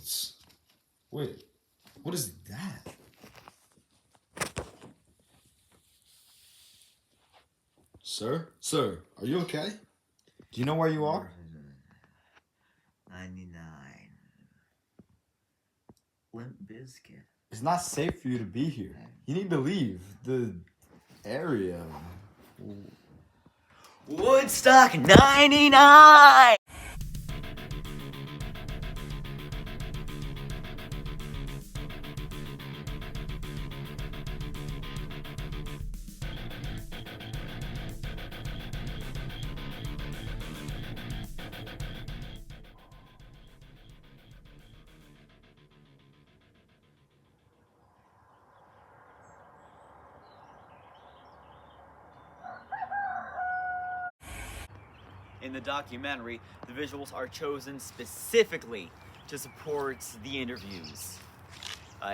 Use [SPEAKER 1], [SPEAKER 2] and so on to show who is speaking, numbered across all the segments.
[SPEAKER 1] notes. Wait, what is that? Sir, are you okay? Do you know where you are?
[SPEAKER 2] 99. Limp Bizkit.
[SPEAKER 1] It's not safe for you to be here. You need to leave the area.
[SPEAKER 2] Woodstuck 99! In the documentary, the visuals are chosen specifically to support the interviews.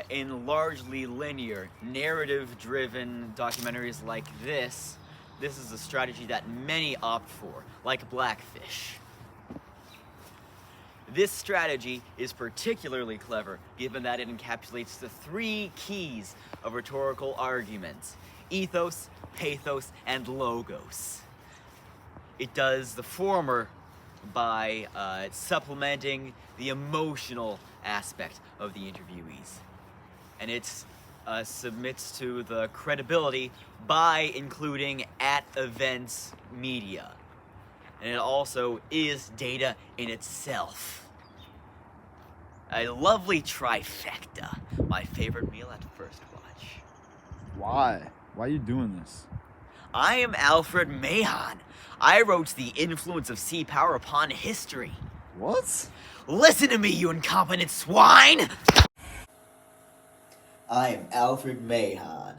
[SPEAKER 2] In largely linear, narrative-driven documentaries like this is a strategy that many opt for, like Blackfish. This strategy is particularly clever, given that it encapsulates the three keys of rhetorical arguments: ethos, pathos, and logos. It does the former by supplementing the emotional aspect of the interviewees. And it submits to the credibility by including at-events media. And it also is data in itself. A lovely trifecta. My favorite meal at first watch.
[SPEAKER 1] Why? Why are you doing this?
[SPEAKER 2] I am Alfred Mahon. I wrote The Influence of Sea Power Upon History.
[SPEAKER 1] What?
[SPEAKER 2] Listen to me, you incompetent swine! I am Alfred Mahon.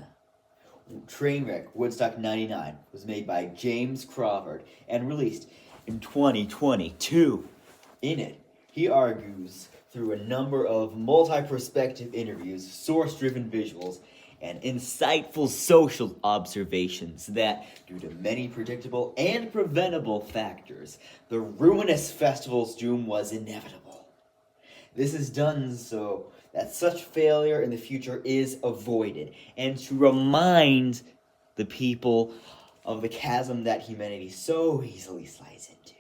[SPEAKER 2] Trainwreck Woodstuck 99 was made by James Crawford and released in 2022. In it, he argues through a number of multi-perspective interviews, source-driven visuals, and insightful social observations that, due to many predictable and preventable factors, the ruinous festival's doom was inevitable. This is done so that such failure in the future is avoided, and to remind the people of the chasm that humanity so easily slides into.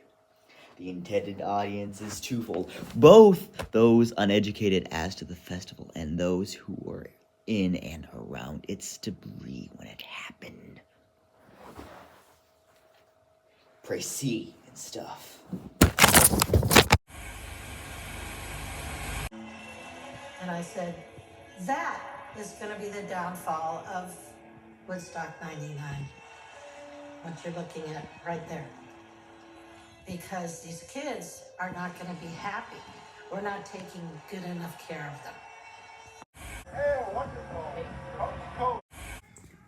[SPEAKER 2] The intended audience is twofold, both those uneducated as to the festival and those who were in and around its debris when it happened. Précis and stuff.
[SPEAKER 3] And I said, that is going to be the downfall of Woodstock 99. What you're looking at right there. Because these kids are not going to be happy. We're not taking good enough care of them.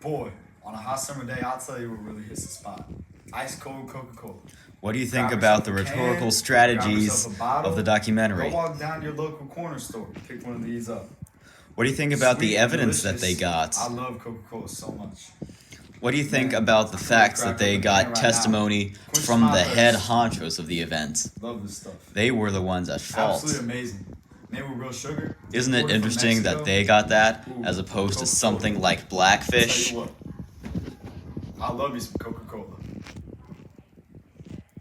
[SPEAKER 1] Boy, on a hot summer day, I'll tell you what really hits the spot. Ice cold Coca-Cola.
[SPEAKER 2] What do you think about the rhetorical strategies of the documentary?
[SPEAKER 1] Go walk down to your local corner store, pick one of these up.
[SPEAKER 2] What do you think about
[SPEAKER 1] Sweet
[SPEAKER 2] the evidence that
[SPEAKER 1] delicious.
[SPEAKER 2] they got?
[SPEAKER 1] I love Coca-Cola so much.
[SPEAKER 2] What do you think about the facts that they got testimony from the head honchos of the event?
[SPEAKER 1] Love this stuff.
[SPEAKER 2] They were the ones at fault.
[SPEAKER 1] Absolutely amazing. Made with real sugar.
[SPEAKER 2] Isn't it interesting that they got that as opposed to something like Blackfish?
[SPEAKER 1] Tell you what, I love you some Coca-Cola.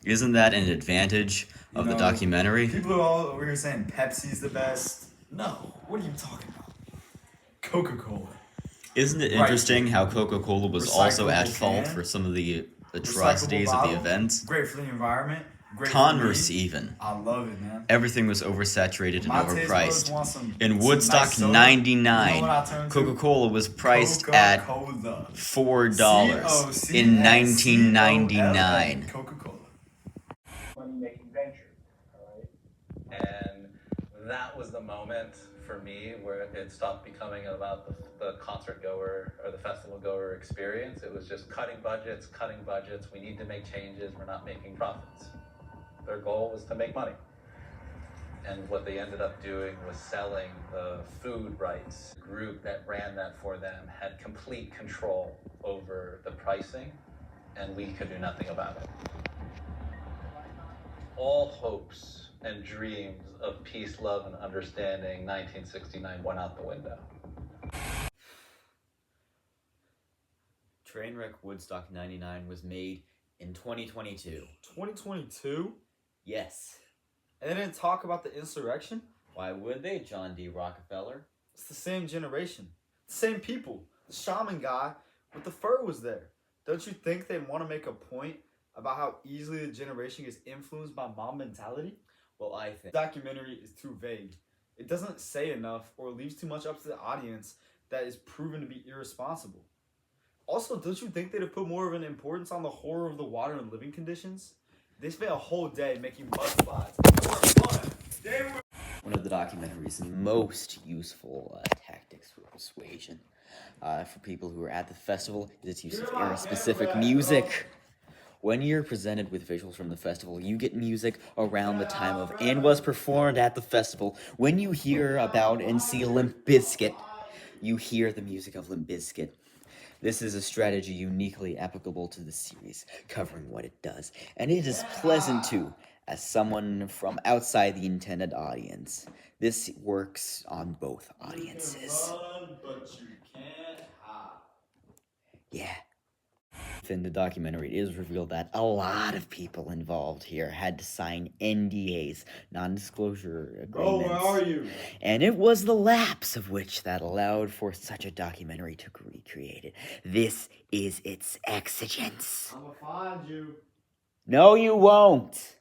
[SPEAKER 2] Isn't that an advantage of the documentary?
[SPEAKER 1] People are all over here saying Pepsi's the best. No, what are you talking about? Coca-Cola.
[SPEAKER 2] Isn't it interesting how Coca-Cola was also at fault for some of the atrocities of the event?
[SPEAKER 1] Great for the environment. Great
[SPEAKER 2] Converse
[SPEAKER 1] for me.
[SPEAKER 2] even.
[SPEAKER 1] I love it, man.
[SPEAKER 2] Everything was oversaturated and
[SPEAKER 1] My taste buds
[SPEAKER 2] overpriced.
[SPEAKER 1] want some
[SPEAKER 2] In Woodstock
[SPEAKER 1] nice soda.
[SPEAKER 2] 99,
[SPEAKER 1] You know what I turned to?
[SPEAKER 2] Coca-Cola was priced at
[SPEAKER 1] Coca-Cola.
[SPEAKER 2] $4 in 1999.
[SPEAKER 1] Coca-Cola.
[SPEAKER 4] Money-making venture, all right? And that was the moment for me where it stopped becoming about the concert goer or the festival goer experience. It was just cutting budgets. We need to make changes. We're not making profits. Their goal was to make money. And what they ended up doing was selling the food rights. The group that ran that for them had complete control over the pricing, and we could do nothing about it. All hopes and dreams of peace, love, and understanding, 1969 went out the window.
[SPEAKER 2] Trainwreck Woodstock 99 was made in 2022.
[SPEAKER 1] 2022?
[SPEAKER 2] Yes.
[SPEAKER 1] And they didn't talk about the insurrection?
[SPEAKER 2] Why would they, John D. Rockefeller?
[SPEAKER 1] It's the same generation. The same people. The shaman guy with the fur was there. Don't you think they want to make a point about how easily the generation gets influenced by mob mentality?
[SPEAKER 2] Well, I think
[SPEAKER 1] The documentary is too vague. It doesn't say enough or leaves too much up to the audience that is proven to be irresponsible. Also, don't you think they'd have put more of an importance on the horror of the water and living conditions? They spent a whole day making mudslides. They were fun. They were...
[SPEAKER 2] one of the documentary's most useful tactics for persuasion for people who are at the festival is its use of era-specific music. When you're presented with visuals from the festival, you get music around the time of and was performed at the festival. When you hear about and see Limp Bizkit, you hear the music of Limp Bizkit. This is a strategy uniquely applicable to the series, covering what it does, and it is pleasant too, as someone from outside the intended audience. This works on both audiences.
[SPEAKER 1] But you can't hide.
[SPEAKER 2] Yeah. Within the documentary, it is revealed that a lot of people involved here had to sign NDAs, non-disclosure agreements.
[SPEAKER 1] Bro, where are you?
[SPEAKER 2] And it was the lapse of which that allowed for such a documentary to be created. This is its exigence.
[SPEAKER 1] I'm gonna find you.
[SPEAKER 2] No, you won't.